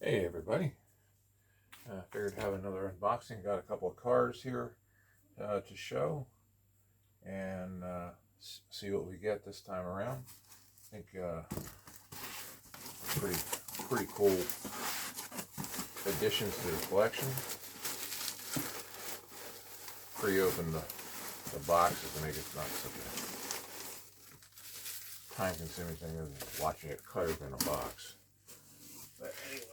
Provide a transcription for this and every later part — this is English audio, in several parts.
Hey everybody, figured to have another unboxing. Got a couple of cars here to show and see what we get this time around. I think pretty cool additions to the collection. Pre-open the boxes to make it not such a time-consuming thing as watching it cut open a box. But anyway.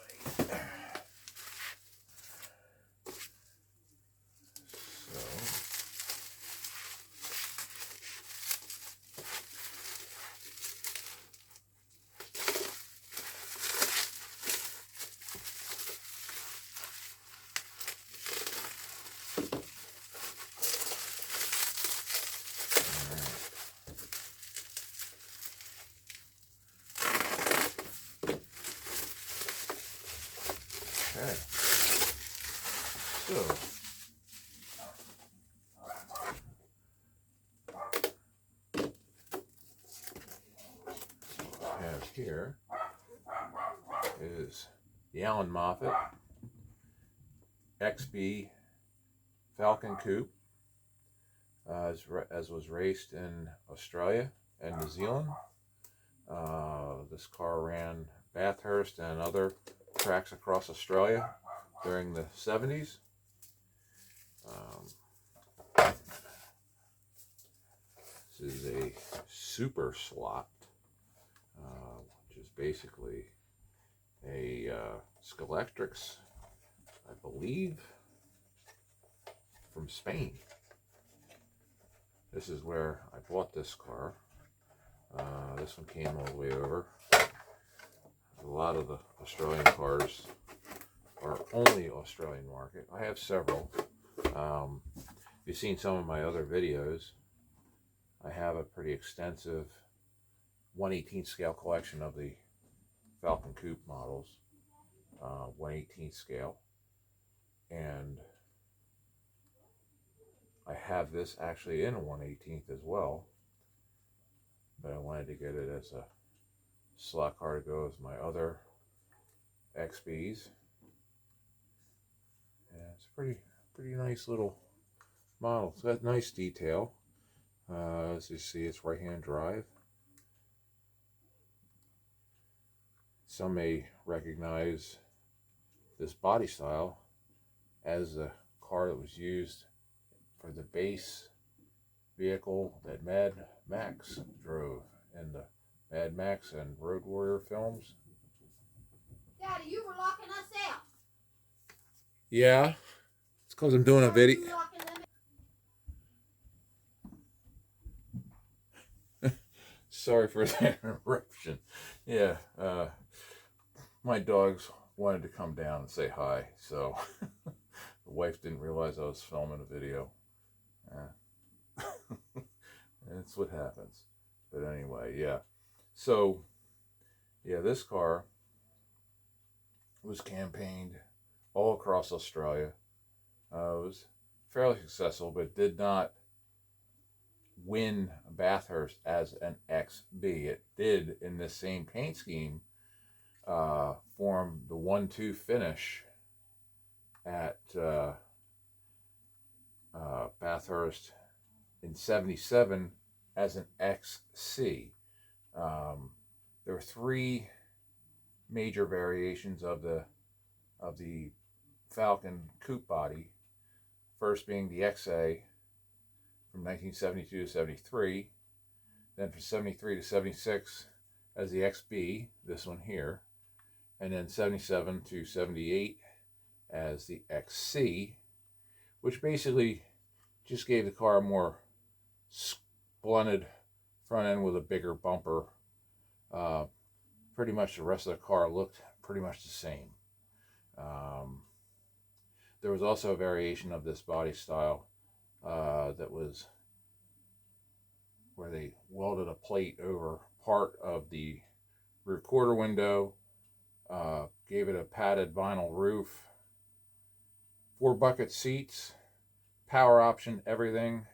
Okay, so what I have here is the Alan Moffat XB Falcon Coupe, as was raced in Australia and New Zealand. This car ran Bathurst and other tracks across Australia during the 70s. This is a super slot, which is basically a Scaleauto, I believe, from Spain. This is where I bought this car. This one came all the way over. A lot of the Australian cars are only Australian market. I have several. If you've seen some of my other videos, I have a pretty extensive 1/18 scale collection of the Falcon Coupe models, 1/18 scale, and I have this actually in a 1/18 as well, but I wanted to get it as a slot car to go with my other XBs. And it's a pretty nice little model. It's got nice detail. As you see, it's right-hand drive. Some may recognize this body style as a car that was used for the base vehicle that Mad Max drove in the Mad Max and Road Warrior films. Daddy, you were locking us out. Yeah, it's because I'm doing a video. Sorry for the interruption. Yeah, my dogs wanted to come down and say hi, so the wife didn't realize I was filming a video. That's what happens. But anyway, yeah. So, yeah, this car was campaigned all across Australia. It was fairly successful, but did not win Bathurst as an XB. It did, in this same paint scheme, form the 1-2 finish at Bathurst in '77 as an XC. There were three major variations of the Falcon Coupe body. First being the XA from 1972 to 73, then from 73 to 76 as the XB, this one here, and then 77 to 78 as the XC, which basically just gave the car a more splendid front end with a bigger bumper. Pretty much the rest of the car looked pretty much the same. There was also a variation of this body style that was where they welded a plate over part of the rear quarter window, gave it a padded vinyl roof, 4 bucket seats, power option, everything,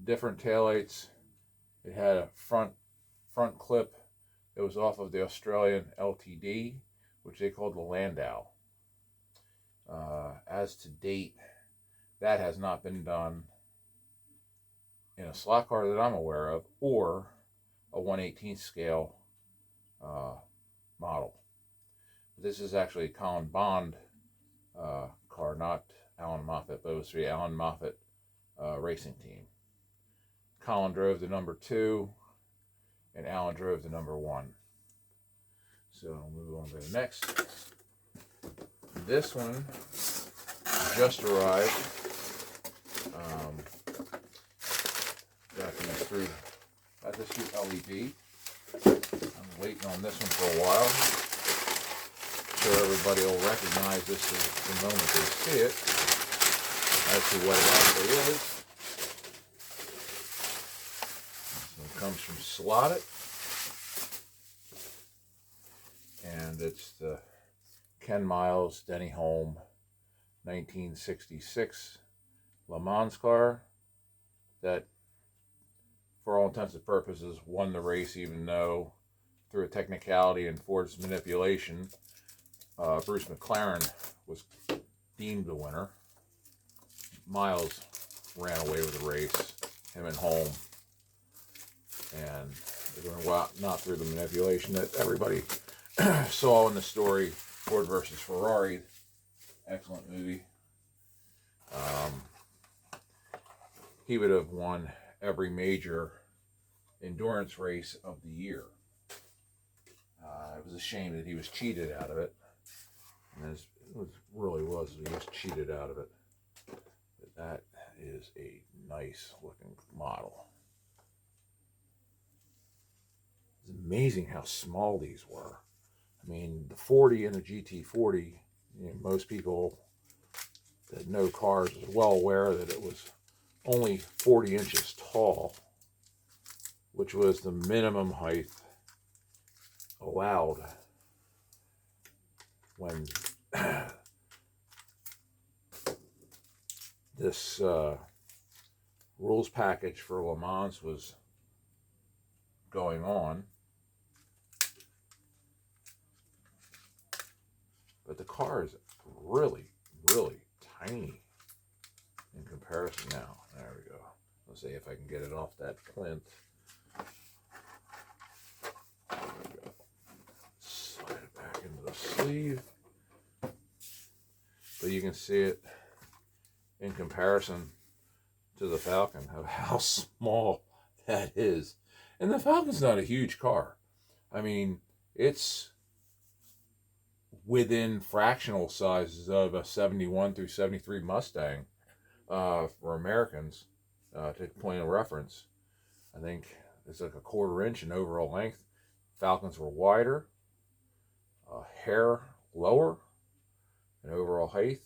different taillights. It had a front clip that was off of the Australian LTD which they called the Landau. As to date, that has not been done in a slot car that I'm aware of, or a 1/18 scale model. This is actually a Colin Bond car, not Alan Moffat, but it was the Alan Moffat racing team. Colin drove the number 2, and Alan drove the number 1. So I'll move on to the next. This one just arrived. Got these through. Got this through LED. I'm waiting on this one for a while. So everybody will recognize this the moment they see it as to what it actually is. This one comes from Slot.it. And it's the Ken Miles Denny Hulme 1966 Le Mans car that, for all intents and purposes, won the race, even though through a technicality and Ford's manipulation, Bruce McLaren was deemed the winner. Miles ran away with the race, him and Hulme, and they were not through the manipulation that everybody saw in the story, Ford versus Ferrari. Excellent movie. He would have won every major endurance race of the year. It was a shame that he was cheated out of it. And it really was. He was cheated out of it. But that is a nice looking model. It's amazing how small these were. I mean, the 40 and the GT40, most people that know cars are well aware that it was only 40 inches tall, which was the minimum height allowed when this rules package for Le Mans was going on. But the car is really, really tiny in comparison now. There we go. Let's see if I can get it off that plinth. There we go. Slide it back into the sleeve. But you can see it in comparison to the Falcon, of how small that is. And the Falcon's not a huge car. I mean, it's within fractional sizes of a 71 through 73 Mustang for Americans, to point of reference. I think it's like a 1/4 inch in overall length. Falcons were wider, a hair lower in overall height.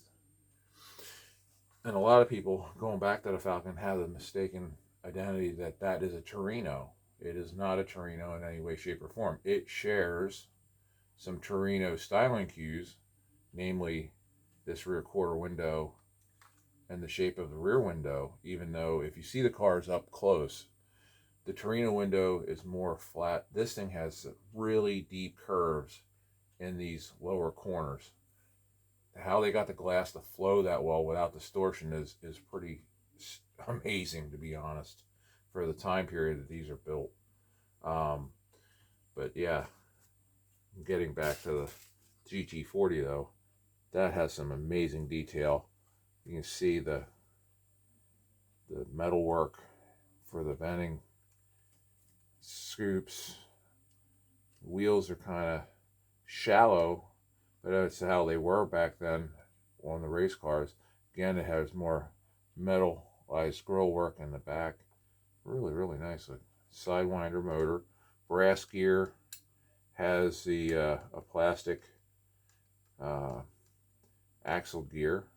And a lot of people, going back to the Falcon, have the mistaken identity that that is a Torino. It is not a Torino in any way, shape, or form. It shares some Torino styling cues, namely this rear 1/4 window and the shape of the rear window, even though if you see the cars up close, the Torino window is more flat. This thing has really deep curves in these lower corners. How they got the glass to flow that well without distortion is pretty amazing, to be honest, for the time period that these are built. But yeah, getting back to the GT40 though, that has some amazing detail. You can see the metal work for the venting scoops. Wheels are kind of shallow, but that's how they were back then on the race cars. Again, it has more metalized grill work in the back. Really, really nice. Sidewinder motor. Brass gear. Has the a plastic axle gear.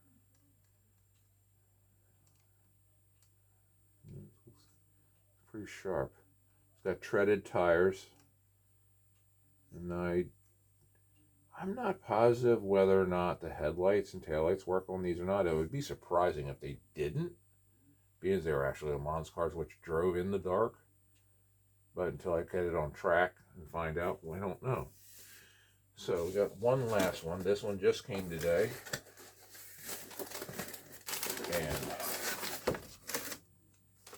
It's pretty sharp. It's got treaded tires. And I'm not positive whether or not the headlights and taillights work on these or not. It would be surprising if they didn't, because they were actually Le Mans cars which drove in the dark. But until I get it on track and find out, well, I don't know. So we got one last one. This one just came today. And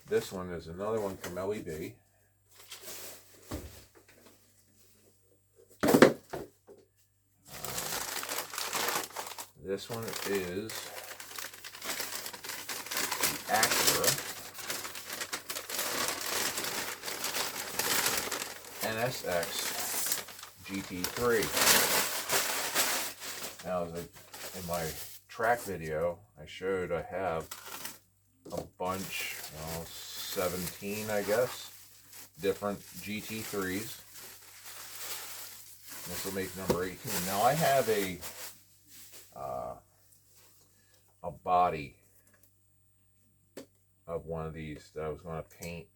this one is another one from LED. This one is the Acura NSX GT3. Now, in my track video, I showed I have a bunch, 17, I guess, different GT3s. This will make number 18. Now, I have a body of one of these that I was going to paint,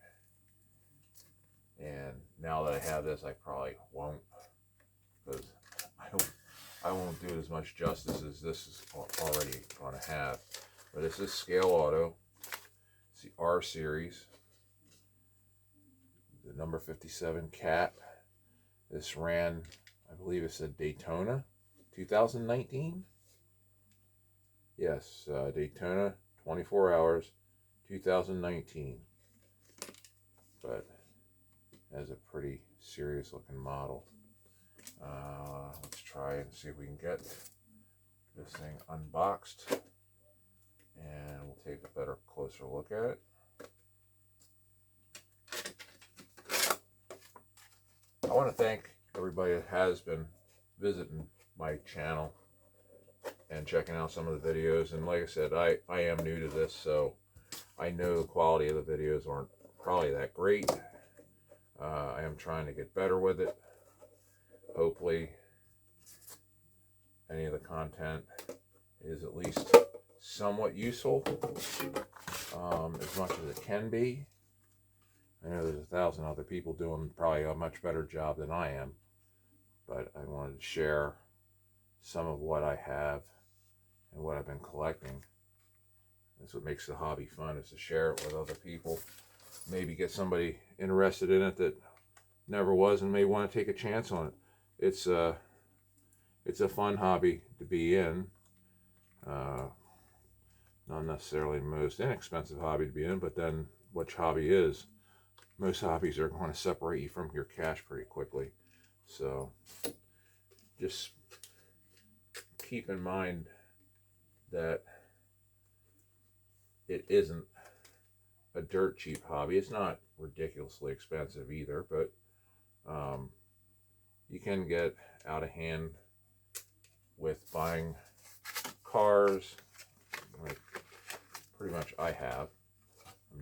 and now that I have this, I probably won't, because I won't do it as much justice as this is already going to have. But this is Scaleauto. It's the R series, the number 57 Cat. This ran, I believe it's a Daytona 2019. Yes, Daytona, 24 hours, 2019. But as a pretty serious looking model. Let's try and see if we can get this thing unboxed, and we'll take a better, closer look at it. I want to thank everybody that has been visiting my channel and checking out some of the videos. And like I said, I am new to this, so I know the quality of the videos aren't probably that great. I am trying to get better with it. Hopefully any of the content is at least somewhat useful, as much as it can be. I know there's 1,000 other people doing probably a much better job than I am, but I wanted to share some of what I have and what I've been collecting. That's what makes the hobby fun, is to share it with other people. Maybe get somebody interested in it that never was and may want to take a chance on it. It's a fun hobby to be in. Not necessarily the most inexpensive hobby to be in, but then which hobby is? Most hobbies are going to separate you from your cash pretty quickly. So just keep in mind that it isn't a dirt cheap hobby. It's not ridiculously expensive either, but you can get out of hand with buying cars, like pretty much I have.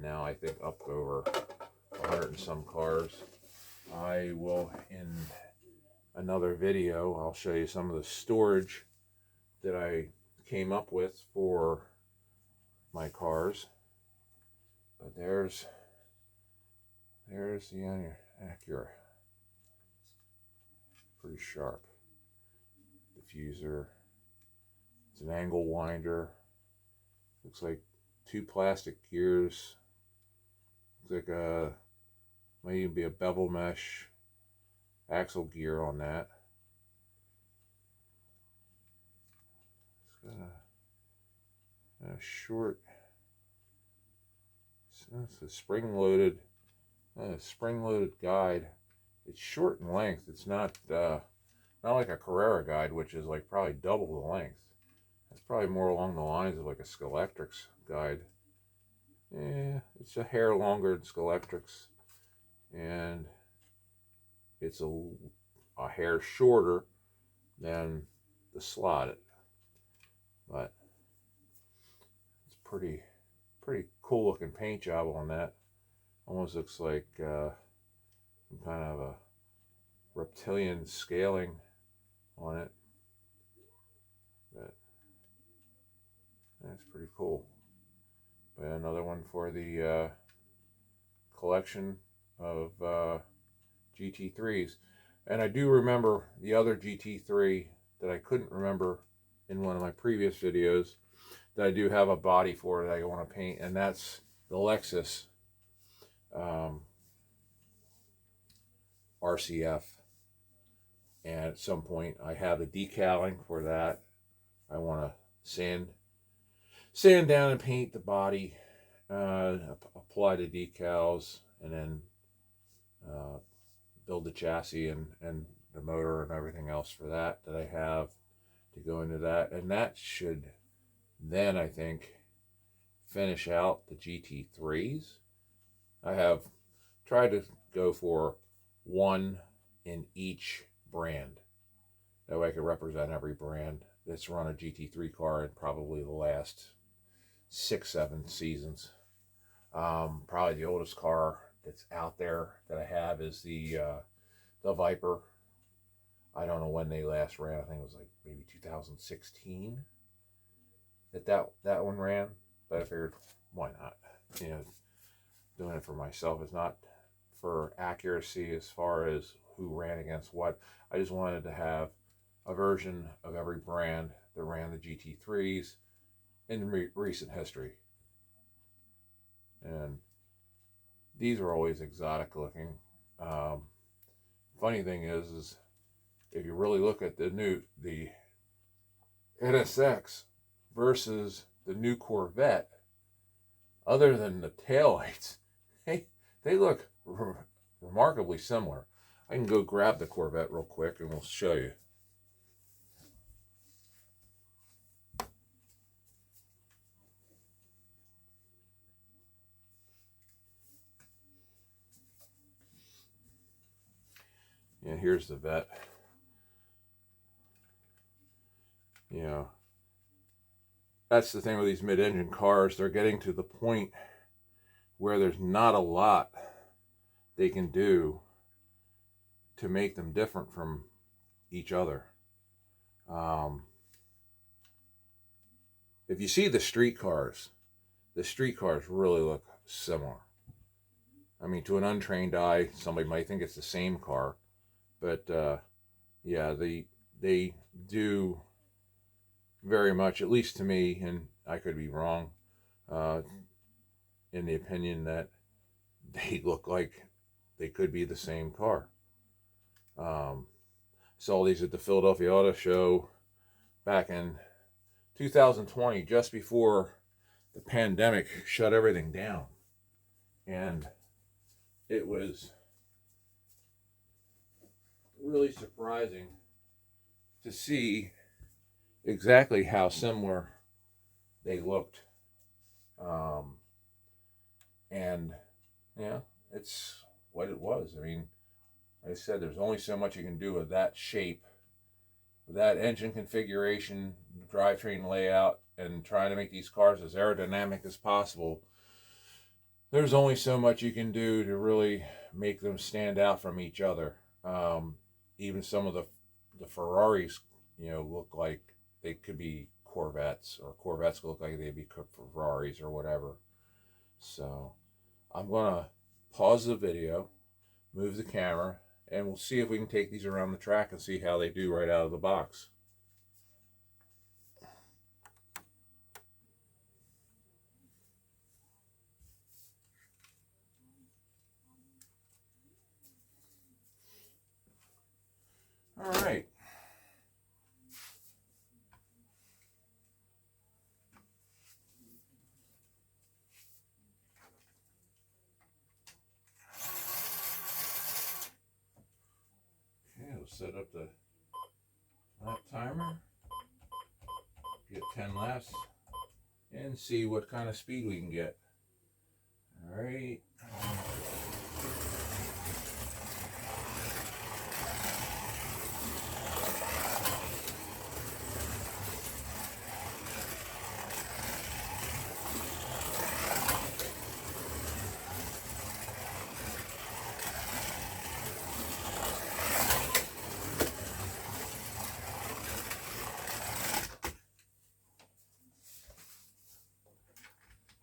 Now I think up over 100 and some cars. I will, in another video, I'll show you some of the storage that I came up with for my cars. But there's the Acura. Pretty sharp. Diffuser. It's an angle winder. Looks like 2 plastic gears. Looks like might even be a bevel mesh axle gear on that. It's got a short. It's a spring-loaded guide. It's short in length. It's not like a Carrera guide, which is like probably double the length. It's probably more along the lines of like a Scaleauto's guide. Yeah, it's a hair longer than Scaleauto's, and it's a hair shorter than the Slot.it. But it's pretty cool looking paint job on that. Almost looks like some kind of a reptilian scaling on it. But that's pretty cool. But another one for the collection of GT3s. And I do remember the other GT3 that I couldn't remember in one of my previous videos, that I do have a body for that I want to paint, and that's the Lexus RCF and at some point I have the decaling for that. I want to sand down and paint the body, apply the decals, and then build the chassis and the motor and everything else for that I have to go into that. And that should then, I think, finish out the GT3s. I have tried to go for one in each brand. That way I could represent every brand that's run a GT3 car in probably the last 6-7 seasons. Probably the oldest car that's out there that I have is the Viper. I don't know when they last ran. I think it was like maybe 2016 that one ran. But I figured, why not? You know, doing it for myself is not for accuracy as far as who ran against what. I just wanted to have a version of every brand that ran the GT3s in recent history. And these are always exotic looking. Funny thing is if you really look at the NSX versus the new Corvette, other than the taillights, they look remarkably similar. I can go grab the Corvette real quick and we'll show you. Yeah, here's the Vet. You know, that's the thing with these mid-engine cars. They're getting to the point where there's not a lot they can do to make them different from each other. If you see the street cars really look similar. I mean, to an untrained eye, somebody might think it's the same car, but yeah, they do very much, at least to me, and I could be wrong, in the opinion that they look like they could be the same car. Saw these at the Philadelphia Auto Show back in 2020, just before the pandemic shut everything down. And it was really surprising to see exactly how similar they looked. And yeah, it's what it was. I mean, like I said, there's only so much you can do with that shape, with that engine configuration, drivetrain layout, and trying to make these cars as aerodynamic as possible. There's only so much you can do to really make them stand out from each other. Even some of the Ferraris, you know, look like they could be Corvettes, or Corvettes look like they'd be Ferraris or whatever. So I'm gonna pause the video, move the camera, and we'll see if we can take these around the track and see how they do right out of the box. All right. Okay, we'll set up the lap timer, get 10 laps, and see what kind of speed we can get. All right.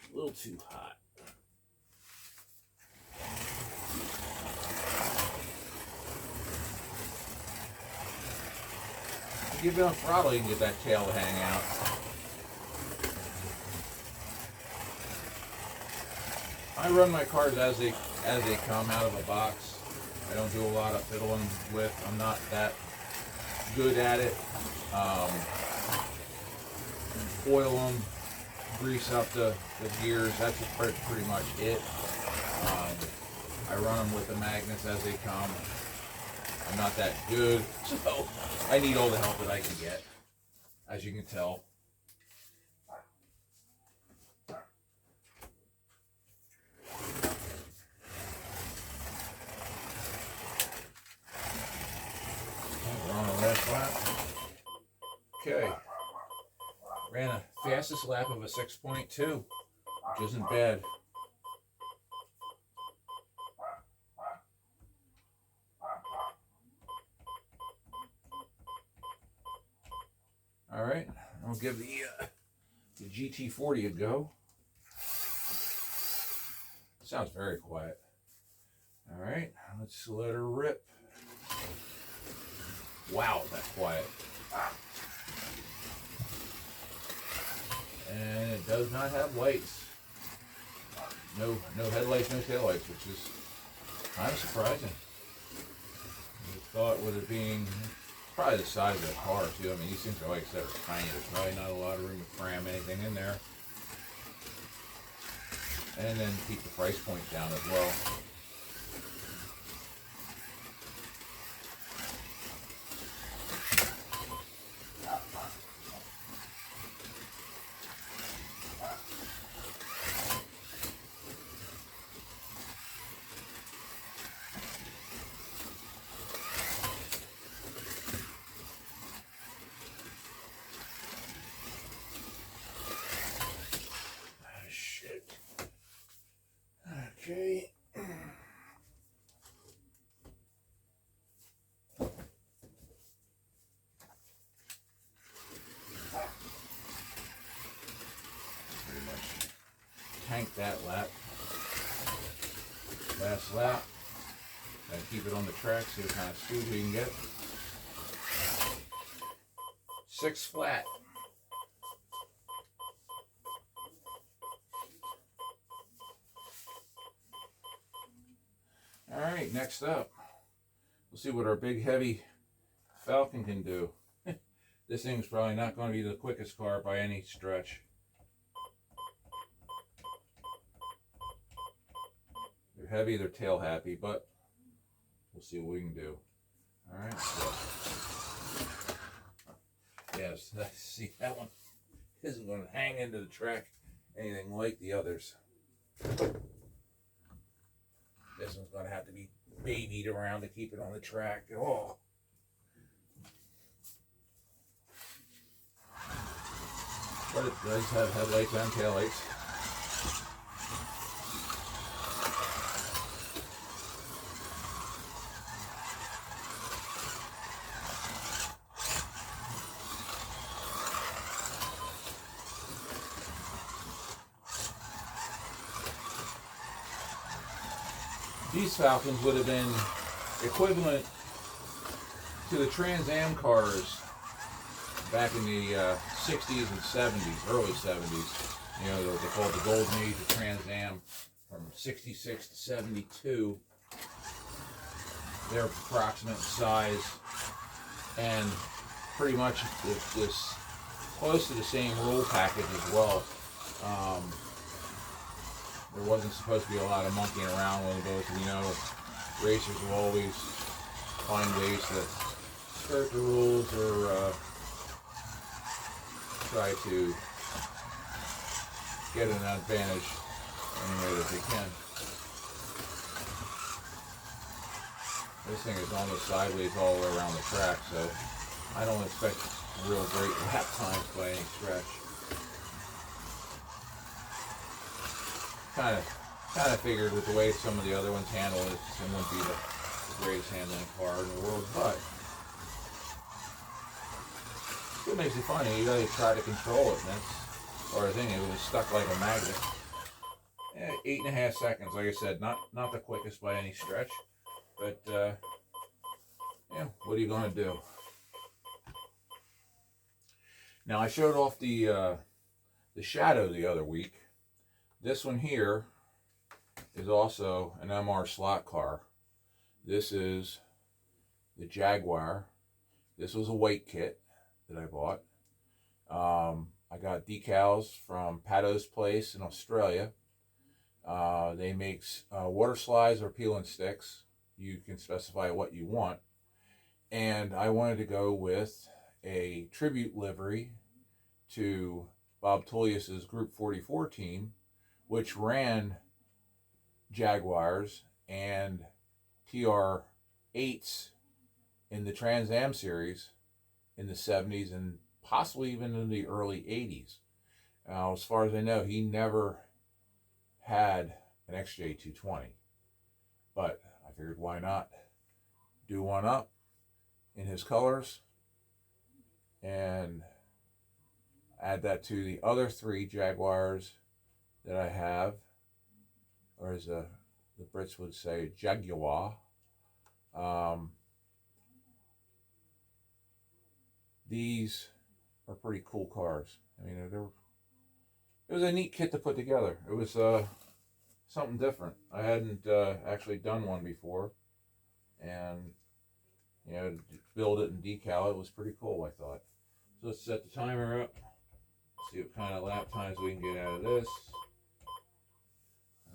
A little too hot. Give it on throttle, you can get that tail to hang out. I run my cars as they come out of the box. I don't do a lot of fiddling with. I'm not that good at it. Oil them, grease up the gears. That's pretty much it. I run them with the magnets as they come. I'm not that good, so I need all the help that I can get, as you can tell. We're on the last lap. Okay. Ran a fastest lap of a 6.2, which isn't bad. All right, I'll give the GT40 a go. Sounds very quiet. All right, let's let her rip. Wow, that's quiet. And it does not have lights. No headlights, no taillights, which is kind of surprising. I thought with it being probably the size of the car too. I mean, these things are, like I said, are tiny. There's probably not a lot of room to cram anything in there. And then keep the price point down as well. Okay. Pretty much tank that lap. Last lap. Gotta keep it on the track, see what kind of speed we can get. 6 flat. Alright, next up, we'll see what our big heavy Falcon can do. This thing's probably not going to be the quickest car by any stretch. They're heavy, they're tail happy, but we'll see what we can do. Alright, so. Yes, see, that one isn't going to hang into the track anything like the others. This one's going to have to be babied around to keep it on the track. Oh. But it does have headlights and taillights. These Falcons would have been equivalent to the Trans Am cars back in the 60s and 70s, early 70s. You know, they called the golden age of Trans Am from 66 to 72. Their approximate size, and pretty much this close to the same roll package as well. There wasn't supposed to be a lot of monkeying around with those. You know, racers will always find ways to skirt the rules or try to get an advantage any way that they can. This thing is almost sideways all the way around the track, so I don't expect real great lap times by any stretch. Kind of figured with the way some of the other ones handle it, it wouldn't be the greatest handling car in the world, but it makes it funny. You gotta try to control it, and that's sort of thing. It was stuck like a magnet. 8.5 seconds, like I said, not the quickest by any stretch, but yeah, what are you gonna do? Now I showed off the Shadow the other week. This one here is also an MR slot car. This is the Jaguar This was a white kit that I bought. I got decals from Pato's Place in Australia. They make water slides or peel and sticks. You can specify what you want. And I wanted to go with a tribute livery to Bob Tullius's Group 44 team, which ran Jaguars and TR8s in the Trans Am series in the 70s and possibly even in the early 80s. As far as I know, he never had an XJ220, but I figured why not do one up in his colors and add that to the other 3 Jaguars that I have, or as the Brits would say, Jaguar. These are pretty cool cars. I mean, it was a neat kit to put together. It was something different. I hadn't actually done one before, and build it and decal it was pretty cool, I thought. So let's set the timer up. See what kind of lap times we can get out of this.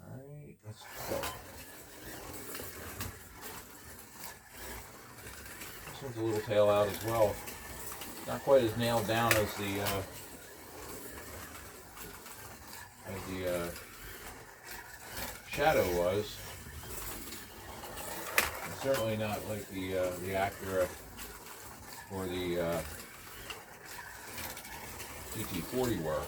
All right, let's go. This one's a little tail out as well. Not quite as nailed down as the Shadow was. And certainly not like the Acura or the GT40 were.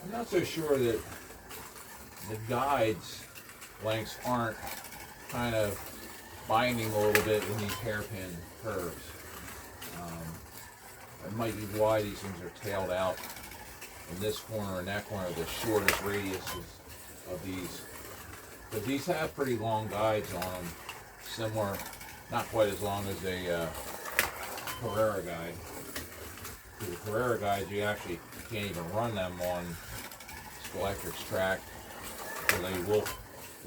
I'm not so sure that the guides lengths aren't kind of binding a little bit in these hairpin curves. It might be why these things are tailed out in this corner and that corner, the shortest radiuses of these. But these have pretty long guides on them, similar, not quite as long as a Carrera guide. The Carrera guides, you actually can't even run them on Scaleauto's track, so they will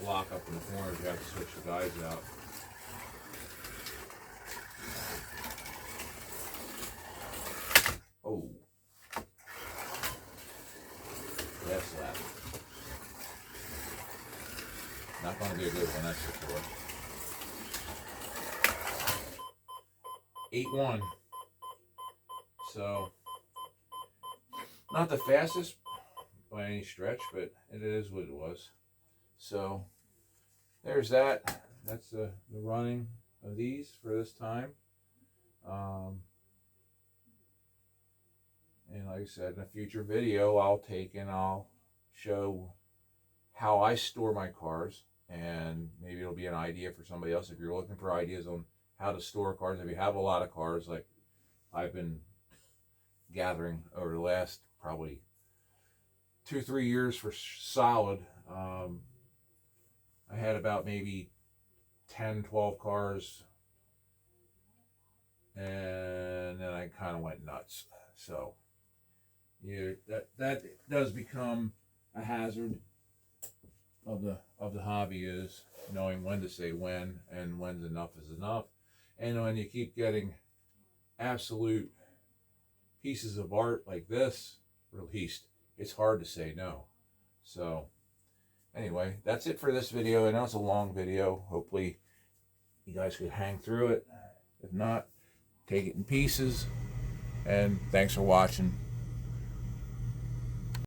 lock up in the corners. You have to switch the guides out. Oh, last lap. Not going to be a good one, that's for sure. 8-1. So, not the fastest by any stretch, but it is what it was. So, there's that. That's the running of these for this time. And like I said, in a future video, I'll take and I'll show how I store my cars, and maybe it'll be an idea for somebody else if you're looking for ideas on how to store cars. If you have a lot of cars, like I've been gathering over the last probably 2-3 years for solid, I had about maybe 10-12 cars, and then I kind of went nuts. So that does become a hazard of the hobby, is knowing when to say when and when's enough is enough. And when you keep getting absolute pieces of art like this released, it's hard to say no. So anyway, that's it for this video. I know it's a long video. Hopefully you guys could hang through it. If not, take it in pieces. And thanks for watching.